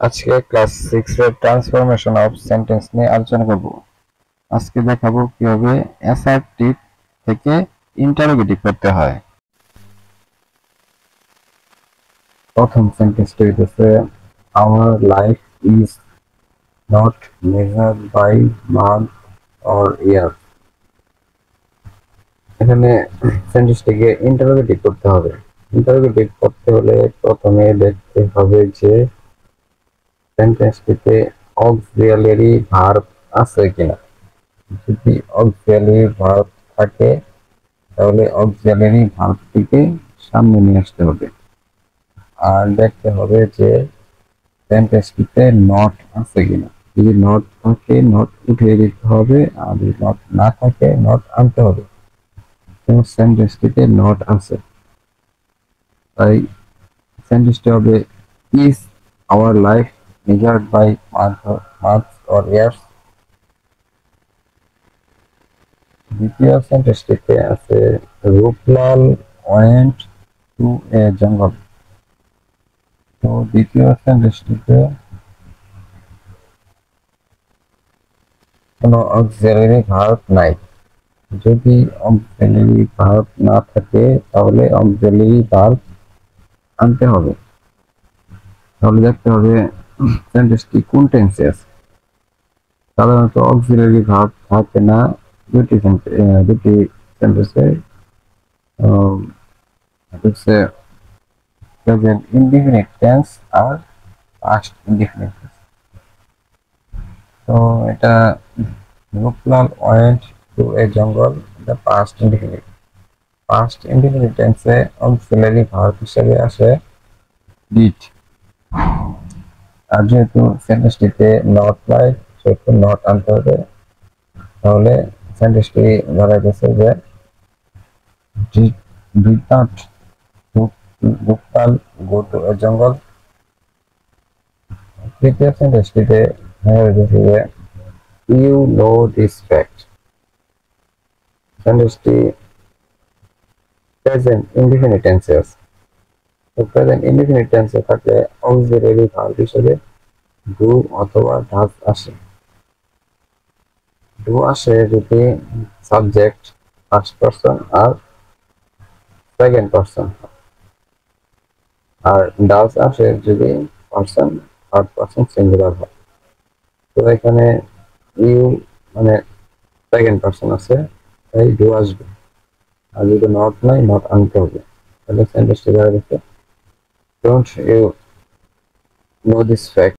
আজকে ক্লাস 6 এর transformation of sentence নিয়ে আলোচনা করব। আজকে দেখাবো কিভাবে অ্যাসার্টিভ থেকে ইন্টারোগেটিভ করতে হয়। প্রথম সেন্টেন্সটি হইতেছে our life is not measured by month or year. এখানে সেন্টেন্সটিকে ইন্টারোগেটিভ করতে হবে। ইন্টারোগেটিভ করতে হলে প্রথমে দেখতে হবে যে সেন্টেন্সটিতে অক্সিলিয়ারি ভার্ব আছে কিনা। যদি অক্সিলিয়ারি ভার্ব থাকে তাহলে অক্সিলিয়ারি ভার্বটিকে সামনে নিয়ে আসতে হবে। আর দেখতে হবে যে সেন্টেন্সটিতে নট আছে কিনা। যদি নট থাকে নট উঠিয়ে দিতে হবে, আর যদি নট না থাকে নট আনতে হবে। সেন্টেন্সটিতে নট আছে, তাই সেন্টেন্সটি হবে is our life measured by months or years. দ্বিতীয় সেন্টেন্সটিতে আছে রূপলাল ওয়েন্ট টু এ জঙ্গল। তো দ্বিতীয় সেন্টেন্সটিতে কোনো অক্সিলারি ভার্ব নাই। যদি অক্সিলারি ভার্ব না থাকে তাহলে অক্সিলারি ভার্ব আনতে হবে। তাহলে দেখতে হবে সেন্টেন্সটি কোন টেন্সে আছে। সাধারণত অক্সিলারি ভার্ব থাকে না দুটি সেন্টেন্সে, হচ্ছে প্রেজেন্ট ইনডিফিনিট টেন্স আর পাস্ট ইনডিফিনিট টেন্স। তো এটা Ruplal went to a jungle, এটা পাস্ট ইনডিফিনিট। পাস্ট ইনডিফিনিট টেন্সে অক্সিলারি ভার্ব হিসেবে আসে ডিড। আর যেহেতু সেন্টেন্সটিতে নট নাই সেহেতু নট আনতে হবে। তাহলে সেন্টেন্সটি দাঁড়াইতেছে যে did not Ruplal go to a jungle. তৃতীয় সেন্টেন্সটিতে হয়েছে যে ইউ নো দিস ফ্যাক্ট। সেন্টেন্সটি প্রেজেন্ট ইনডিফিনিট টেন্সে আছে। তো প্রেজেন্ট ইনডিফিনিট টেন্সে থাকলে অক্সিলারি ভার্ব হিসেবে ডু অথবা ডাজ আসে। ডু আসে যদি সাবজেক্ট ফার্স্ট পারসন আর সেকেন্ড পারসন, আর ডাজ আসে যদি পারসন থার্ড পারসন সিঙ্গুলার হয়। তো এখানে ইউ মানে সেকেন্ড পারসন আছে, তাই ডু আসবে। আর যদি নট নাই নট আনতে হবে। তাহলে সেন্টেন্সটি দাঁড়িয়ে গেছে don't you know this fact.